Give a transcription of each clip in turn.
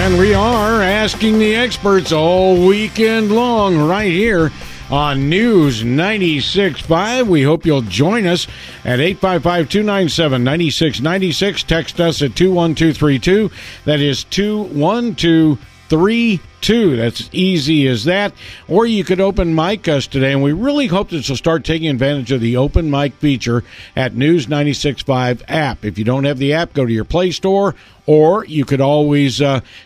And we are asking the experts all weekend long right here on News 96.5. We hope you'll join us at 855-297-9696. Text us at 21232. That is 21232. That's easy as that. Or you could open mic us today, and we really hope that you'll start taking advantage of the open mic feature at News 96.5 app. If you don't have the app, go to your Play Store, or you could always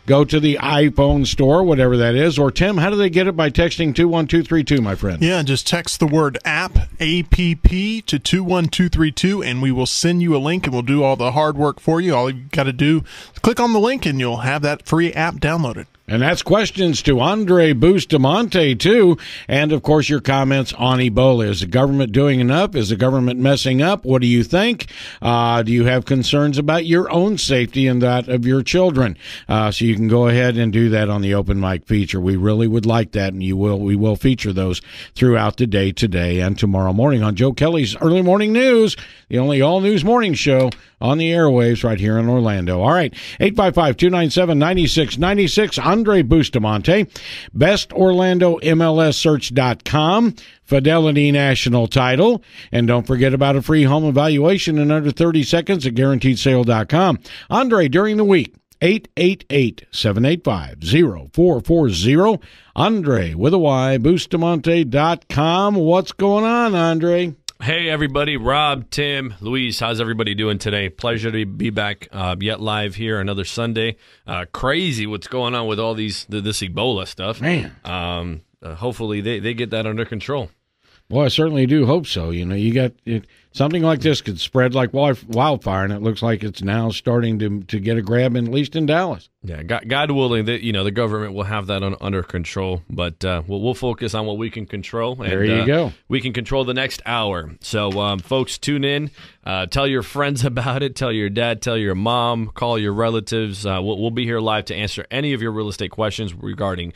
go to the iPhone store, whatever that is. Or, Tim, how do they get it? By texting 21232, my friend. Yeah, just text the word app, A-P-P, to 21232, and we will send you a link, and we'll do all the hard work for you. All you got to do is click on the link, and you'll have that free app downloaded. And that's questions to Andrey Bustamante, too. And, of course, your comments on Ebola. Is the government doing enough? Is the government messing up? What do you think? Do you have concerns about your own safety and that of your children? So you can go ahead and do that on the open mic feature. We really would like that, and we will feature those throughout the day today and tomorrow morning on Joe Kelly's Early Morning News, the only all-news morning show on the airwaves right here in Orlando. All right, 855-297-9696. Andrey Bustamante, bestorlandomlssearch.com, Fidelity National Title, and don't forget about a free home evaluation in under 30 seconds at guaranteedsale.com. Andrey, during the week, 888-785-0440. Andrey with a Y, Bustamante.com. What's going on, Andrey? Hey, everybody. Rob, Tim, Luis, how's everybody doing today? Pleasure to be back yet live here another Sunday. Crazy what's going on with all this Ebola stuff. Man. Hopefully they get that under control. Well, I certainly do hope so. You know, you got something like this could spread like wildfire, and it looks like it's now starting to get a grab, at least in Dallas. Yeah, God willing, the government will have that under control, but we'll focus on what we can control. And, there you go. We can control the next hour. So, folks, tune in. Tell your friends about it. Tell your dad. Tell your mom. Call your relatives. We'll be here live to answer any of your real estate questions regarding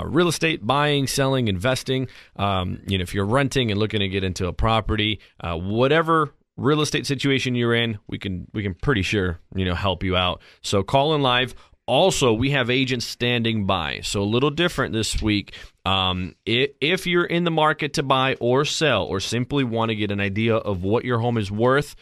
real estate, buying, selling, investing. If you're renting and looking to get into a property, whatever real estate situation you're in, we can pretty sure help you out. So call in live. Also, we have agents standing by. So a little different this week. If you're in the market to buy or sell, or simply want to get an idea of what your home is worth,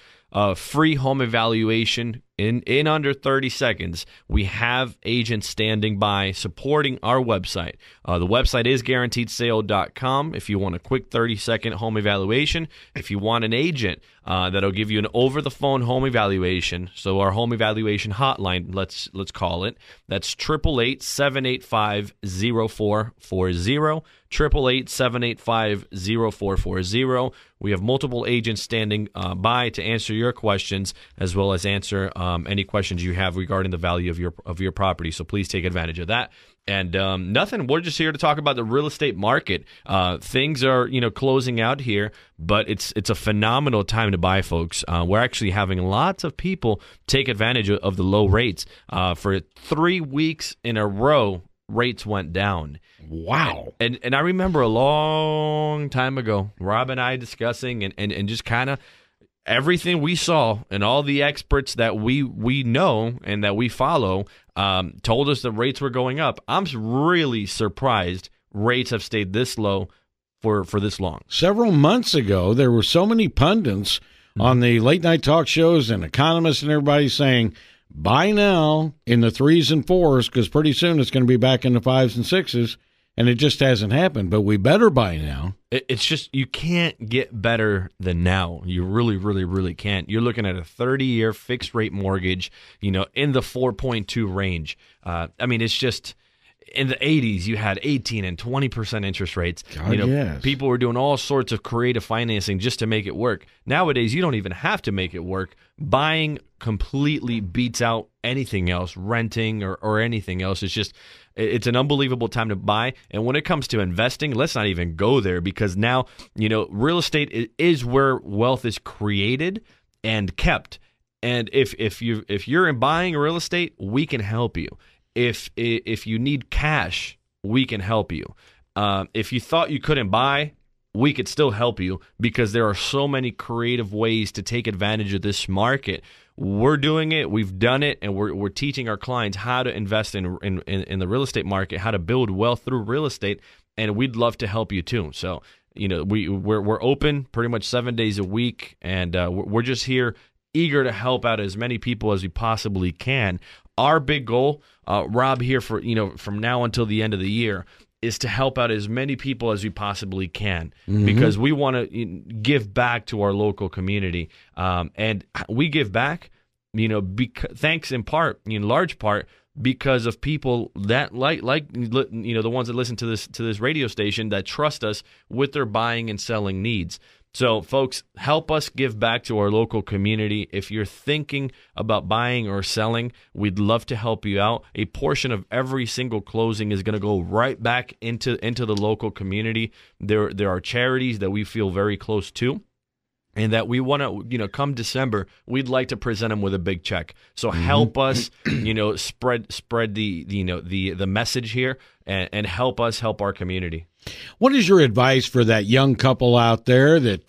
free home evaluation in under 30 seconds. We have agents standing by supporting our website. The website is guaranteedsale.com if you want a quick 30-second home evaluation. If you want an agent that'll give you an over-the-phone home evaluation, so our home evaluation hotline, let's call it, that's 888-785-0440. 888-785-0440. We have multiple agents standing by to answer your questions, as well as answer any questions you have regarding the value of your property. So please take advantage of that. And nothing. We're just here to talk about the real estate market. Things are closing out here, but it's a phenomenal time to buy, folks. We're actually having lots of people take advantage of the low rates. For 3 weeks in a row, rates went down. Wow. And I remember a long time ago, Rob and I discussing and just kind of everything we saw, and all the experts that we know and that we follow told us the rates were going up. I'm really surprised rates have stayed this low for this long. Several months ago, there were so many pundits on the late-night talk shows and economists and everybody saying, buy now in the 3s and 4s, because pretty soon it's going to be back in the 5s and 6s. And it just hasn't happened, but we better buy now. It's just, you can't get better than now. You really, really, really can't. You're looking at a 30-year fixed-rate mortgage, in the 4.2 range. It's just, in the 80s, you had 18 and 20% interest rates. Yes. People were doing all sorts of creative financing just to make it work. Nowadays, you don't even have to make it work. Buying completely beats out anything else, renting or anything else. It's an unbelievable time to buy. And when it comes to investing, let's not even go there, because now, real estate is where wealth is created and kept. And if you're in buying real estate, we can help you. If you need cash, we can help you. If you thought you couldn't buy, we could still help you because there are so many creative ways to take advantage of this market. We're doing it, we've done it, and we're teaching our clients how to invest in the real estate market, how to build wealth through real estate, and we'd love to help you too. So, we're open pretty much 7 days a week, and we're just here eager to help out as many people as we possibly can. Our big goal, Rob, here for from now until the end of the year, is to help out as many people as we possibly can, because we want to give back to our local community, and we give back, thanks in part, in large part, because of people that like the ones that listen to this radio station that trust us with their buying and selling needs. So, folks, help us give back to our local community. If you're thinking about buying or selling, we'd love to help you out. A portion of every single closing is going to go right back into the local community. There are charities that we feel very close to, and that we want to, come December, we'd like to present them with a big check. So help us, spread the message here, and help us help our community. What is your advice for that young couple out there that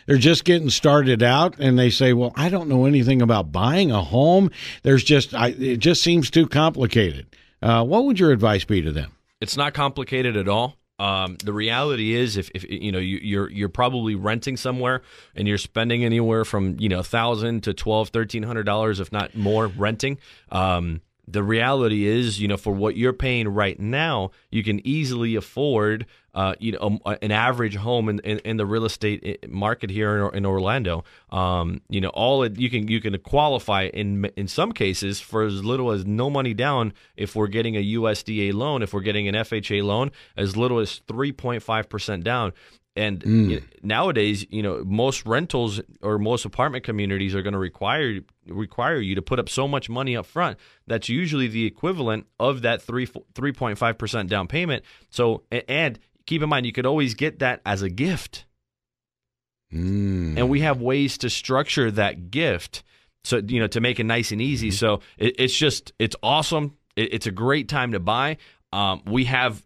they're just getting started out and they say, well, I don't know anything about buying a home. It just seems too complicated. What would your advice be to them? It's not complicated at all. The reality is, if you're probably renting somewhere and you're spending anywhere from $1,000 to $1,200, $1,300, if not more, renting. The reality is, for what you're paying right now, you can easily afford, an average home in the real estate market here in Orlando. You can qualify in some cases for as little as no money down. If we're getting a USDA loan, if we're getting an FHA loan, as little as 3.5% down. And nowadays, most rentals or most apartment communities are going to require you to put up so much money up front. That's usually the equivalent of that 3.5% down payment. So, and keep in mind, you could always get that as a gift. And we have ways to structure that gift, so to make it nice and easy. So it's awesome. It's a great time to buy. We have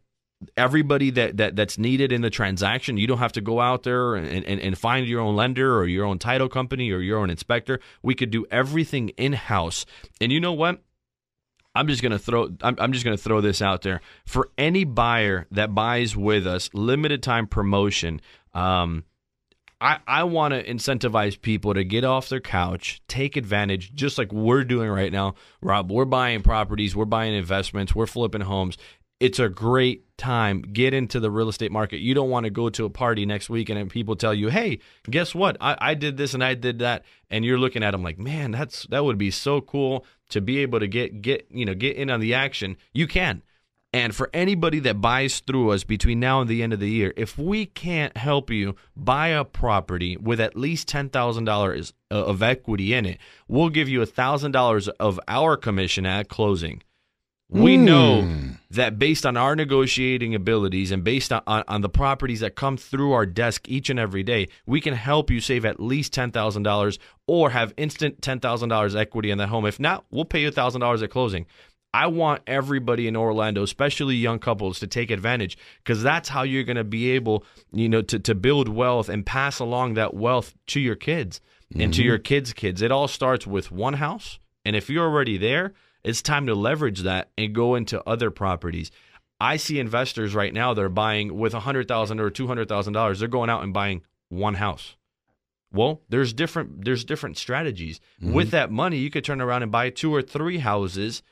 everybody that's needed in the transaction. You don't have to go out there and find your own lender or your own title company or your own inspector. We could do everything in-house. And you know what? I'm just gonna throw this out there. For any buyer that buys with us, limited time promotion, I want to incentivize people to get off their couch, take advantage, just like we're doing right now. Rob, we're buying properties, we're buying investments, we're flipping homes. It's a great time. Get into the real estate market. You don't want to go to a party next weekend and people tell you, hey, guess what? I did this and I did that. And you're looking at them like, man, that would be so cool to be able to get in on the action. You can. And for anybody that buys through us between now and the end of the year, if we can't help you buy a property with at least $10,000 of equity in it, we'll give you $1,000 of our commission at closing. We know that based on our negotiating abilities and based on the properties that come through our desk each and every day, we can help you save at least $10,000 or have instant $10,000 equity in that home. If not, we'll pay you $1,000 at closing. I want everybody in Orlando, especially young couples, to take advantage, because that's how you're going to be able, to build wealth and pass along that wealth to your kids and to your kids' kids. It all starts with one house, and if you're already there, it's time to leverage that and go into other properties. I see investors right now, they're buying with $100,000 or $200,000. They're going out and buying one house. Well, there's different strategies. With that money, you could turn around and buy 2 or 3 houses,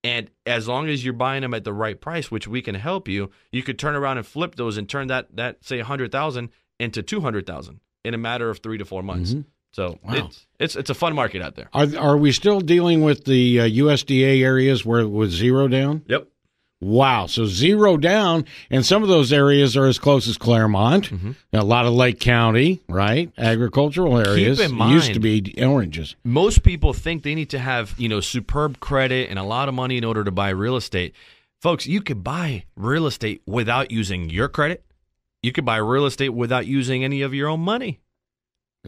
and as long as you're buying them at the right price, which we can help you, you could turn around and flip those and turn that say $100,000 into $200,000 in a matter of 3 to 4 months. So wow. It's a fun market out there. Are we still dealing with the USDA areas where it was zero down? Yep. Wow. So zero down, and some of those areas are as close as Claremont. A lot of Lake County, right? Agricultural areas. Keep in mind, used to be oranges. Most people think they need to have superb credit and a lot of money in order to buy real estate. Folks, you could buy real estate without using your credit. You could buy real estate without using any of your own money.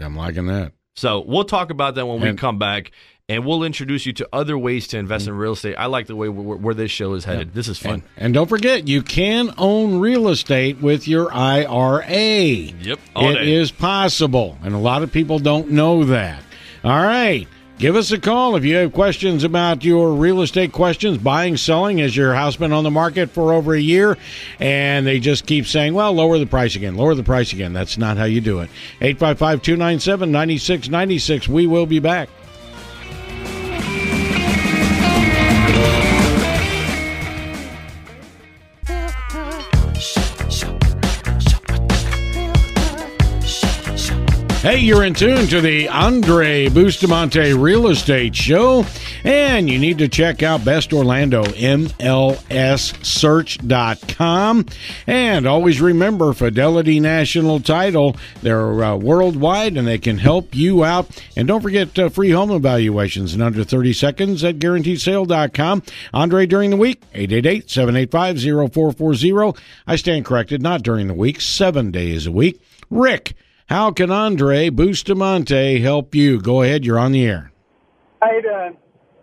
I'm liking that. So we'll talk about that when we come back. and we'll introduce you to other ways to invest in real estate. I like the way where this show is headed. This is fun. And don't forget, you can own real estate with your IRA. Yep. It is possible, and a lot of people don't know that. All right. Give us a call if you have questions about your real estate questions, buying, selling. Has your house been on the market for over a year? And they just keep saying, well, lower the price again, lower the price again. That's not how you do it. 855-297-9696. We will be back. Hey, you're in tune to the Andrey Bustamante Real Estate Show, and you need to check out Best Orlando, MLSsearch.com. And always remember, Fidelity National Title. They're worldwide, and they can help you out. And don't forget free home evaluations in under 30 seconds at GuaranteedSale.com. Andre, during the week, 888-785-0440. I stand corrected, not during the week, 7 days a week. Rick, how can Andrey Bustamante help you? Go ahead, you're on the air. How you doing?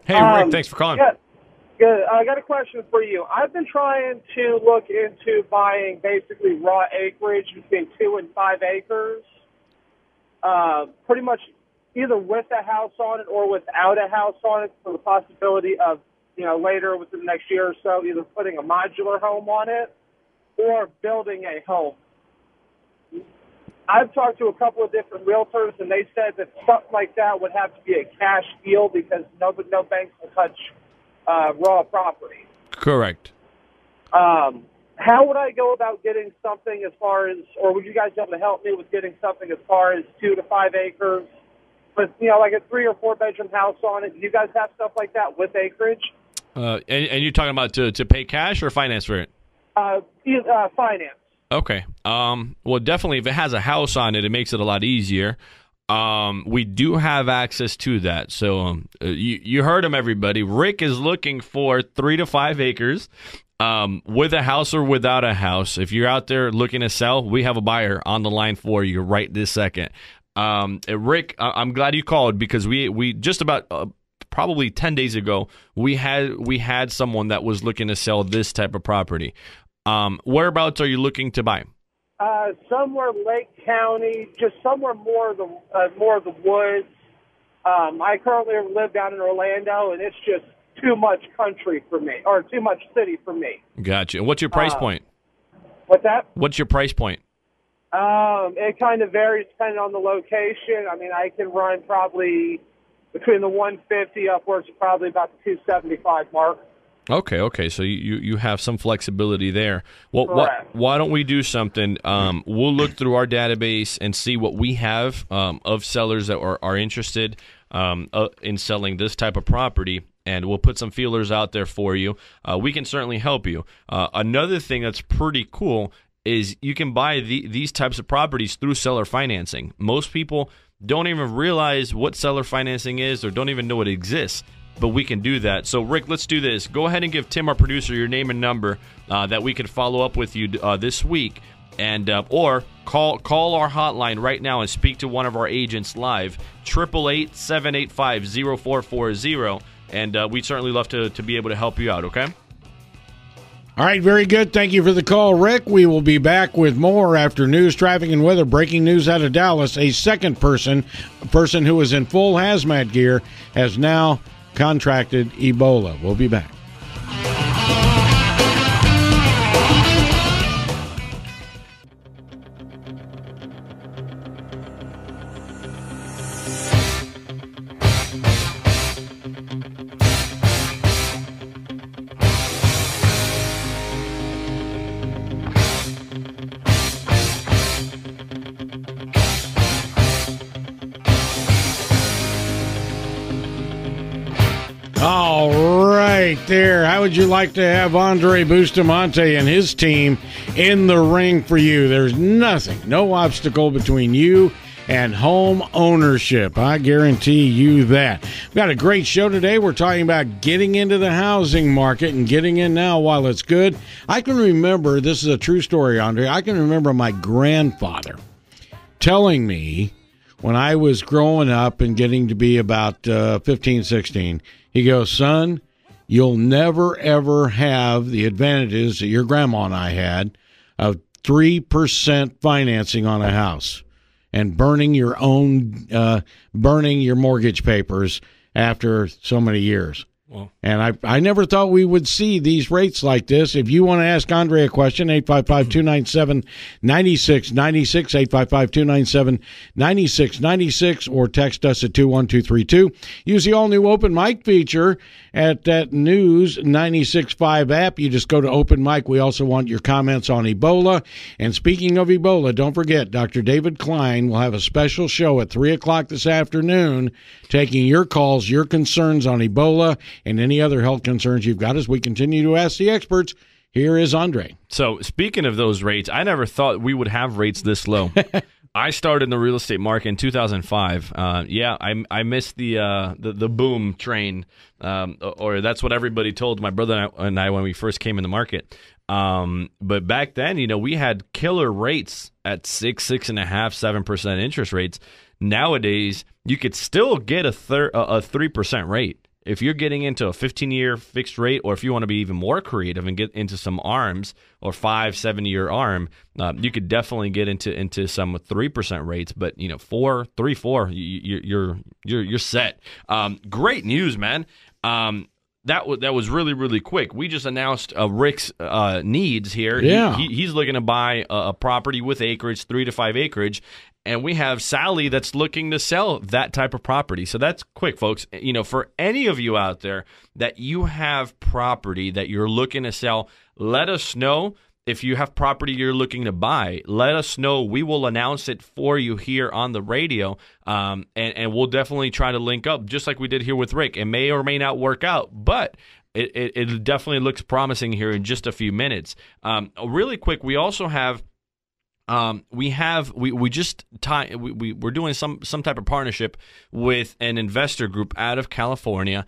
Hey, Rick, thanks for calling. Good. I got a question for you. I've been trying to look into buying basically raw acreage between 2 and 5 acres, pretty much either with a house on it or without a house on it, for the possibility of, later within the next year or so, either putting a modular home on it or building a home. I've talked to a couple of different realtors, and they said that something like that would have to be a cash deal because no banks will touch raw property. Correct. How would I go about getting something as far as, or would you guys be able to help me with getting something as far as 2 to 5 acres with, like a 3 or 4 bedroom house on it? Do you guys have stuff like that with acreage? And you're talking about to pay cash or finance for it? Finance. Okay. Well, definitely, if it has a house on it, it makes it a lot easier. We do have access to that. So you heard him, everybody. Rick is looking for 3 to 5 acres with a house or without a house. If you're out there looking to sell, we have a buyer on the line for you right this second. Rick, I'm glad you called because we just about probably 10 days ago, we had someone that was looking to sell this type of property. Whereabouts are you looking to buy? Somewhere Lake County, just somewhere more of the woods. I currently live down in Orlando, and it's just too much country for me, or too much city for me. Gotcha. And what's your price point? What's that? What's your price point? It kind of varies depending on the location. I mean, I can run probably between the 150 upwards to probably about the 275 mark. Okay. So you have some flexibility there. Why don't we do something? We'll look through our database and see what we have of sellers that are interested in selling this type of property, and we'll put some feelers out there for you. We can certainly help you. Another thing that's pretty cool is you can buy these types of properties through seller financing. Most people don't even realize what seller financing is or don't even know it exists. But we can do that. So, Rick, let's do this. Go ahead and give Tim, our producer, your name and number that we can follow up with you this week. And or call our hotline right now and speak to one of our agents live, 888-785-0440. And we'd certainly love to be able to help you out, okay? All right, very good. Thank you for the call, Rick. We will be back with more after news, traffic, and weather. Breaking news out of Dallas. A second person who was in full hazmat gear, has now contracted Ebola. We'll be back. All right, there. How would you like to have Andrey Bustamante and his team in the ring for you? There's nothing, no obstacle between you and home ownership. I guarantee you that. We've got a great show today. We're talking about getting into the housing market and getting in now while it's good. I can remember, this is a true story, Andrey, I can remember my grandfather telling me when I was growing up and getting to be about 15, 16, he goes, son, you'll never, ever have the advantages that your grandma and I had of 3% financing on a house and burning your mortgage papers after so many years. Well, and I never thought we would see these rates like this. If you want to ask Andrey a question, 855-297-9696, 855-297-9696, or text us at 21232. Use the all-new Open Mic feature at that News 96.5 app. You just go to Open Mic. We also want your comments on Ebola. And speaking of Ebola, don't forget, Dr. David Klein will have a special show at 3 o'clock this afternoon taking your calls, your concerns on Ebola, and any other health concerns you've got as we continue to ask the experts. Here is Andrey. So speaking of those rates, I never thought we would have rates this low. I started in the real estate market in 2005. I missed the boom train, or that's what everybody told my brother and I when we first came in the market. But back then, we had killer rates at 6.5%, 7% interest rates. Nowadays, you could still get a 3% rate. If you're getting into a 15-year fixed rate, or if you want to be even more creative and get into some ARMs or 5-7-year ARM, you could definitely get into some 3% rates. But 4, you're set. Great news, man. That was really, really quick. We just announced Rick's needs here. Yeah. He's looking to buy a property with acreage, 3 to 5 acreage. And we have Sally that's looking to sell that type of property. So that's quick, folks. For any of you out there that you have property that you're looking to sell, let us know. If you have property you're looking to buy, let us know. We will announce it for you here on the radio, and we'll definitely try to link up, just like we did here with Rick. It may or may not work out, but it definitely looks promising here in just a few minutes. Really quick, we also have we're doing some type of partnership with an investor group out of California.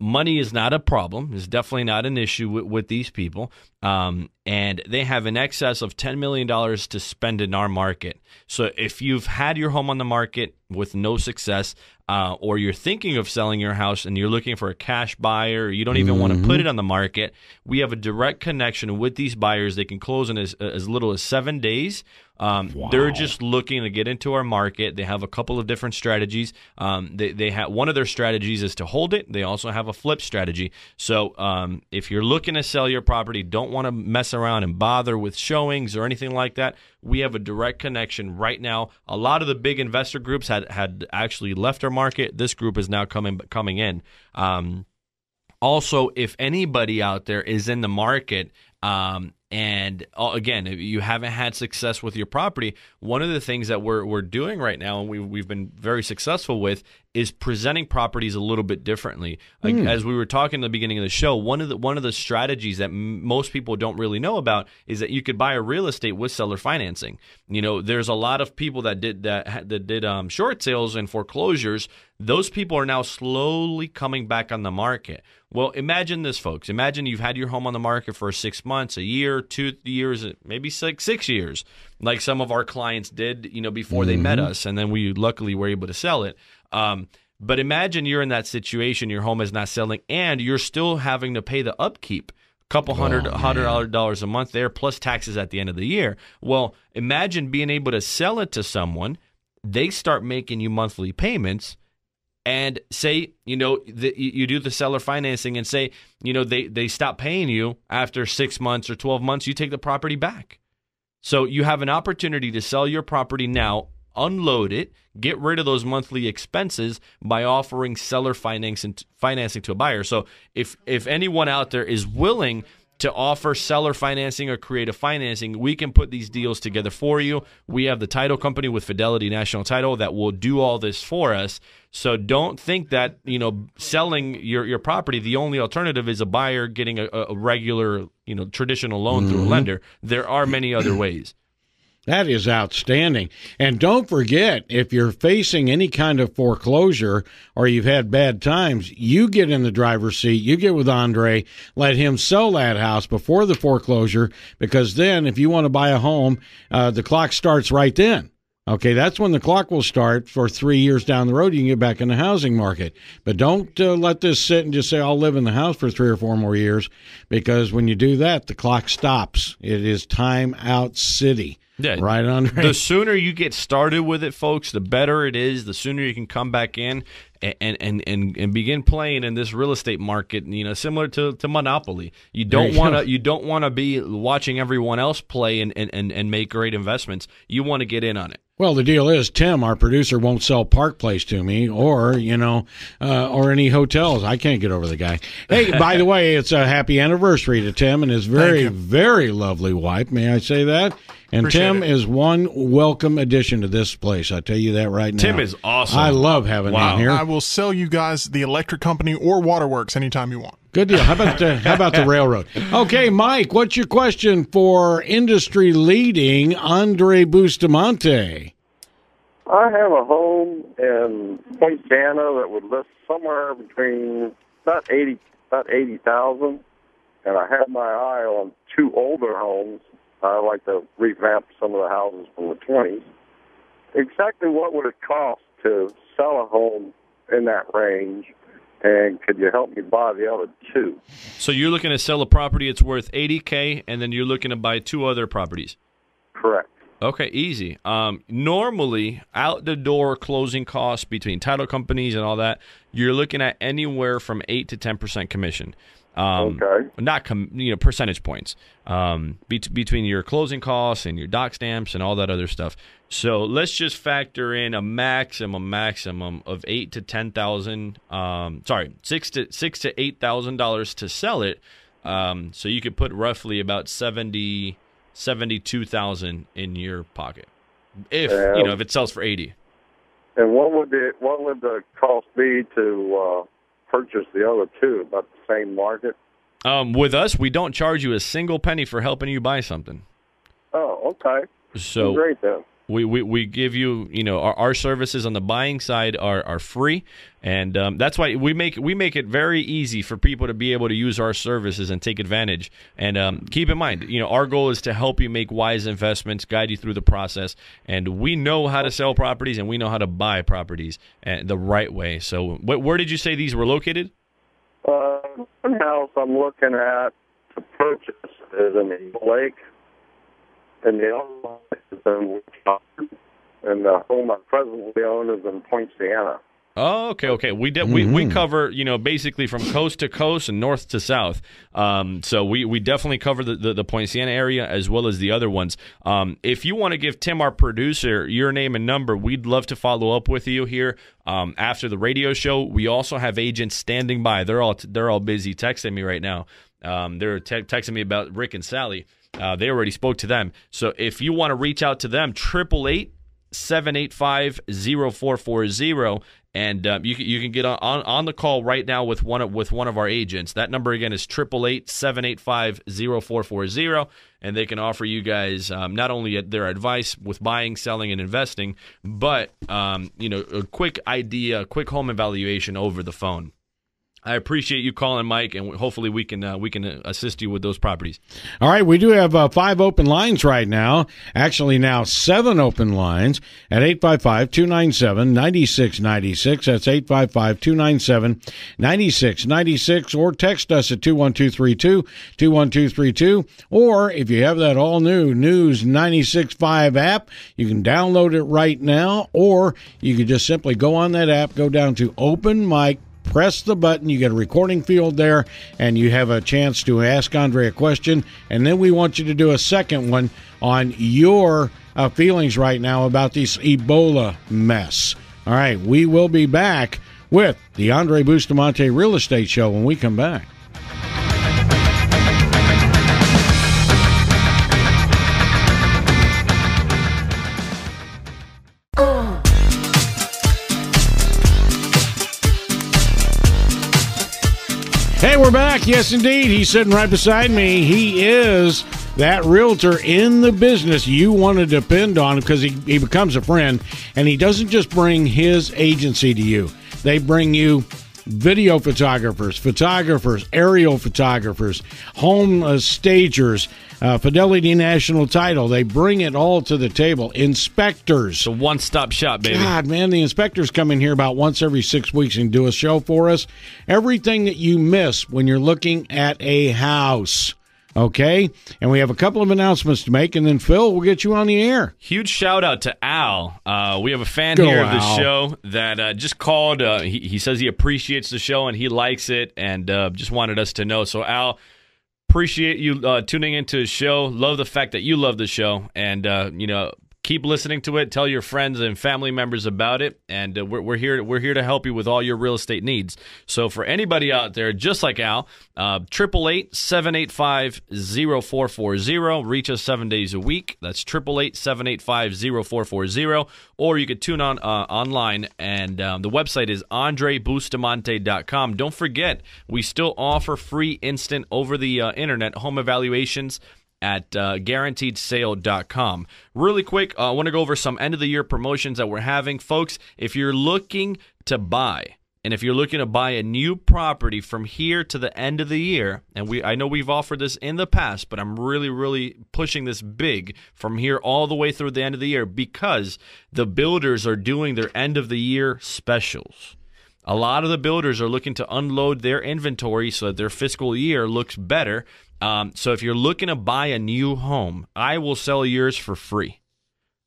Money is not a problem. It's definitely not an issue with these people. And they have in excess of $10 million to spend in our market. So if you've had your home on the market with no success, or you're thinking of selling your house and you're looking for a cash buyer, or you don't even want to put it on the market, we have a direct connection with these buyers. They can close in as little as 7 days. Wow. They're just looking to get into our market. They have a couple of different strategies. They have one of their strategies is to hold it. They also have a flip strategy. So if you're looking to sell your property, don't want to mess around and bother with showings or anything like that, we have a direct connection right now. A lot of the big investor groups had actually left our market. This group is now coming in. Also, if anybody out there is in the market, and again, if you haven't had success with your property, one of the things that we're doing right now, and we've been very successful with, is presenting properties a little bit differently. Like as we were talking at the beginning of the show, one of the strategies that most people don't really know about is that you could buy a real estate with seller financing. There's a lot of people that did short sales and foreclosures. Those people are now slowly coming back on the market. Well, imagine this, folks. Imagine you've had your home on the market for 6 months, a year, 2 years, maybe 6 years, like some of our clients did, before they met us, and then we luckily were able to sell it. But imagine you're in that situation, your home is not selling, and you're still having to pay the upkeep, a couple $100 a month there, plus taxes at the end of the year. Well, imagine being able to sell it to someone. They start making you monthly payments, and say, you do the seller financing, and say, they stop paying you after 6 months or 12 months, you take the property back. So you have an opportunity to sell your property now, unload it, get rid of those monthly expenses by offering seller financing to a buyer. So if anyone out there is willing to offer seller financing or creative financing, we can put these deals together for you. We have the title company with Fidelity National Title that will do all this for us. So don't think that, selling your property, the only alternative is a buyer getting a regular, traditional loan through a lender. There are many other ways. That is outstanding. And don't forget, if you're facing any kind of foreclosure or you've had bad times, you get in the driver's seat, you get with Andrey, let him sell that house before the foreclosure, because then if you want to buy a home, the clock starts right then. Okay, that's when the clock will start for 3 years down the road. You can get back in the housing market. But don't let this sit and just say, I'll live in the house for 3 or 4 more years, because when you do that, the clock stops. It is time out city. Yeah, right, Andre? The sooner you get started with it, folks, the better it is. The sooner you can come back in and begin playing in this real estate market, similar to Monopoly. You don't want to be watching everyone else play and make great investments. You want to get in on it. Well, the deal is, Tim, our producer, won't sell Park Place to me or any hotels. I can't get over the guy. Hey, by the way, it's a happy anniversary to Tim and his very, very lovely wife. May I say that? And Appreciate Tim it. is one welcome addition to this place. I tell you that right now. Tim is awesome. I love having him here. I will sell you guys the electric company or waterworks anytime you want. Good deal. How about the railroad? Okay, Mike, what's your question for industry-leading Andrey Bustamante? I have a home in Poinciana that would list somewhere between about 80,000, and I have my eye on 2 older homes. I like to revamp some of the houses from the 20s. Exactly what would it cost to sell a home in that range, and could you help me buy the other 2? So you're looking to sell a property that's worth $80K, and then you're looking to buy 2 other properties. Correct. Okay, easy. Normally, out the door closing costs between title companies and all that, you're looking at anywhere from 8 to 10% commission. Okay. Not percentage points between your closing costs and your doc stamps and all that other stuff. So let's just factor in a maximum of $8,000 to $10,000. $6,000 to $8,000 to sell it. So you could put roughly about $72,000 in your pocket if it sells for $80,000. And what would the cost be to purchase the other 2? About the same market? With us, we don't charge you a single penny for helping you buy something. Oh, okay. So great then. We give you, our services on the buying side are free, and that's why we make it very easy for people to be able to use our services and take advantage. And keep in mind, our goal is to help you make wise investments, guide you through the process, and we know how to sell properties and we know how to buy properties the right way. So where did you say these were located? One house I'm looking at to purchase is in Eagle Lake, and the other one is in Wisconsin, and the home I presently own is in Poinciana. Oh, okay. We cover, basically from coast to coast and north to south. So we definitely cover the Poinciana area as well as the other ones. If you want to give Tim, our producer, your name and number, we'd love to follow up with you here after the radio show. We also have agents standing by. They're all busy texting me right now. They're texting me about Rick and Sally. They already spoke to them. So if you want to reach out to them, 888-785-0440, and you can get on the call right now with one of our agents. That number again is 888-785-0440, and they can offer you guys not only their advice with buying, selling, and investing, but a quick quick home evaluation over the phone. I appreciate you calling, Mike, and hopefully we can assist you with those properties. All right, we do have 5 open lines right now. Actually, now 7 open lines at 855-297-9696. That's 855-297-9696. Or text us at 21232, or if you have that all-new News 96.5 app, you can download it right now, or you can just simply go on that app, go down to Open Mic, press the button, you get a recording field there, and you have a chance to ask Andre a question, and then we want you to do a second one on your feelings right now about this Ebola mess. All right, we will be back with the Andrey Bustamante Real Estate Show when we come back. Hey, we're back. Yes, indeed. He's sitting right beside me. He is that realtor in the business you want to depend on because he becomes a friend. And he doesn't just bring his agency to you. They bring you video photographers, aerial photographers, home stagers, Fidelity National Title. They bring it all to the table. Inspectors. It's a one-stop shop, baby. God, man, the inspectors come in here about once every 6 weeks and do a show for us. Everything that you miss when you're looking at a house. Okay? And we have a couple of announcements to make, and then Phil will get you on the air. Huge shout-out to Al. We have a fan Go, here of the Al. show that just called. He says he appreciates the show and he likes it and just wanted us to know. So, Al, appreciate you tuning into the show. Love the fact that you love the show. And, keep listening to it. Tell your friends and family members about it. And we're here to help you with all your real estate needs. So for anybody out there, just like Al, 888-785-0440. Reach us 7 days a week. That's 888-785-0440. Or you could tune on online, and the website is andrebustamante.com. Don't forget, we still offer free instant over the internet home evaluations at guaranteedsale.com. Really quick, I want to go over some end-of-the-year promotions that we're having. Folks, if you're looking to buy, and if you're looking to buy a new property from here to the end of the year, and I know we've offered this in the past, but I'm really, really pushing this big from here all the way through the end of the year because the builders are doing their end-of-the-year specials. A lot of the builders are looking to unload their inventory so that their fiscal year looks better. So if you're looking to buy a new home, I will sell yours for free.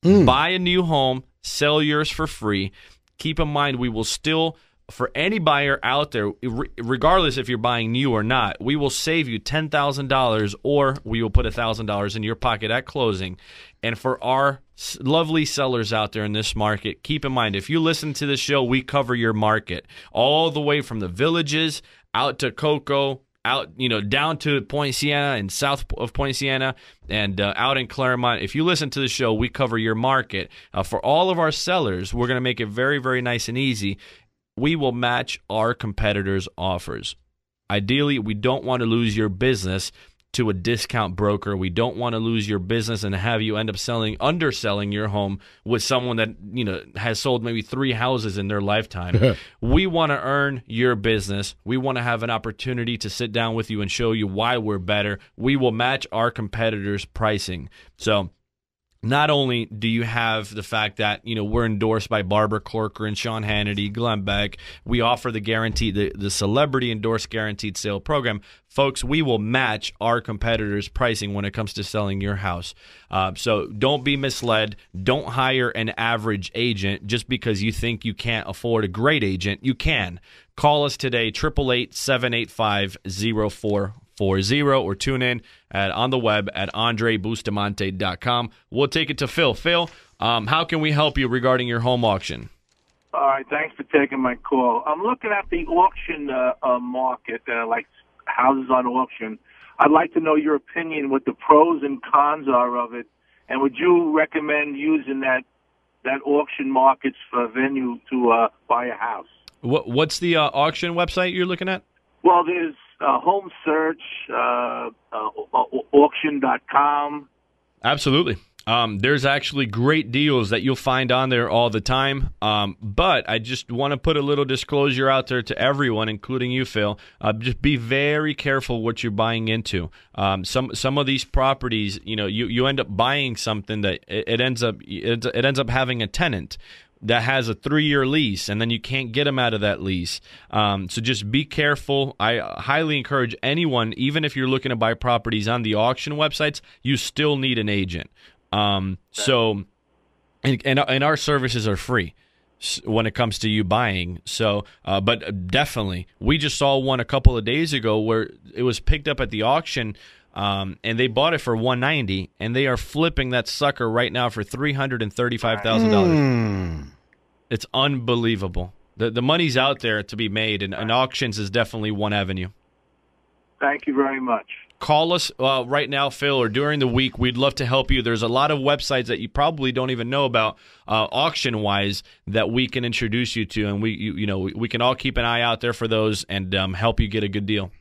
Buy a new home, sell yours for free. Keep in mind, we will still, for any buyer out there, regardless if you're buying new or not, we will save you $10,000 or we will put $1,000 in your pocket at closing. And for our lovely sellers out there in this market, keep in mind, if you listen to this show, we cover your market all the way from the Villages out to Cocoa, out, down to Point Siena and south of Point Siena and out in Claremont. If you listen to the show, we cover your market. For all of our sellers, we're going to make it very, very nice and easy. We will match our competitors' offers. Ideally, we don't want to lose your business to a discount broker. We don't want to lose your business and have you end up underselling your home with someone that, has sold maybe 3 houses in their lifetime. We want to earn your business. We want to have an opportunity to sit down with you and show you why we're better. We will match our competitors' pricing. So not only do you have the fact that, we're endorsed by Barbara Corcoran, Sean Hannity, Glenn Beck, we offer the celebrity endorsed guaranteed sale program. Folks, we will match our competitors' pricing when it comes to selling your house. So don't be misled. Don't hire an average agent just because you think you can't afford a great agent. You can. Call us today, 888-785-0440, or tune in on the web at andrebustamante.com. We'll take it to Phil. Phil, how can we help you regarding your home auction? All right, thanks for taking my call. I'm looking at the auction market, like houses on auction. I'd like to know your opinion, what the pros and cons are of it, and would you recommend using that auction markets for venue to buy a house? What's the auction website you're looking at? Well, there's Home Search, auction.com. Absolutely. There's actually great deals that you'll find on there all the time. But I just want to put a little disclosure out there to everyone, including you, Phil. Just be very careful what you're buying into. Some of these properties, you end up buying something that it ends up having a tenant that has a 3-year lease, and then you can't get them out of that lease. So just be careful. I highly encourage anyone, even if you're looking to buy properties on the auction websites, you still need an agent. So, and our services are free when it comes to you buying. So, but definitely, we just saw one a couple of days ago where it was picked up at the auction. And they bought it for $190,000, and they are flipping that sucker right now for $335,000. It's unbelievable. The money's out there to be made, and auctions is definitely one avenue. Thank you very much. Call us right now, Phil, or during the week. We'd love to help you. There's a lot of websites that you probably don't even know about auction-wise that we can introduce you to, and we can all keep an eye out there for those and help you get a good deal.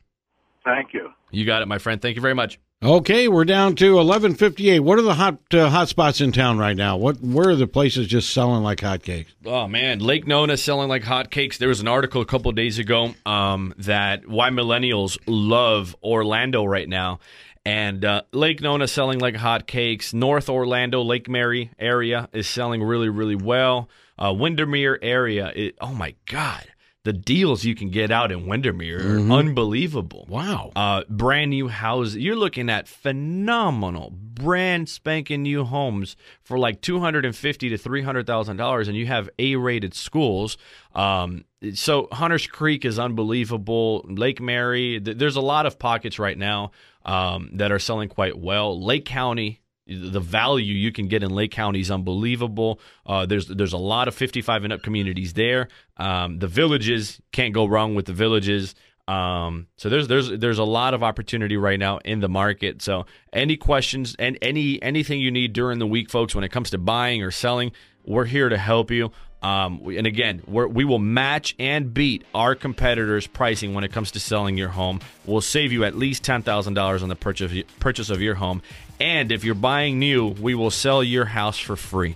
Thank you. You got it, my friend. Thank you very much. Okay, we're down to 11:58. What are the hot spots in town right now? Where are the places just selling like hotcakes? Oh man, Lake Nona selling like hotcakes. There was an article a couple of days ago that why millennials love Orlando right now, and Lake Nona selling like hotcakes. North Orlando, Lake Mary area is selling really, really well. Windermere area, oh my God. The deals you can get out in Windermere are unbelievable. Wow. Brand new houses. You're looking at phenomenal, brand spanking new homes for like $250,000 to $300,000, and you have A-rated schools. So Hunters Creek is unbelievable. Lake Mary, there's a lot of pockets right now that are selling quite well. Lake County, the value you can get in Lake County is unbelievable. There's a lot of 55 and up communities there. The Villages, can't go wrong with the Villages. So there's a lot of opportunity right now in the market. So any questions and anything you need during the week, folks, when it comes to buying or selling, we're here to help you. And again, we will match and beat our competitors' pricing when it comes to selling your home. We'll save you at least $10,000 on the purchase of your home. And if you're buying new, we will sell your house for free.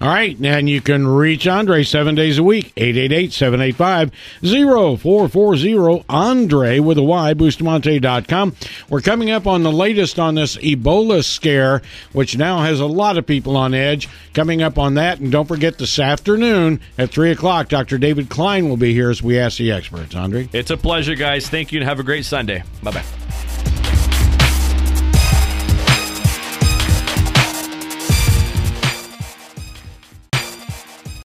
All right, and you can reach Andre 7 days a week, 888-785-0440, Andre with a Y, Bustamante.com. We're coming up on the latest on this Ebola scare, which now has a lot of people on edge. Coming up on that, and don't forget this afternoon at 3 o'clock, Dr. David Klein will be here as we ask the experts. Andre? It's a pleasure, guys. Thank you, and have a great Sunday. Bye-bye.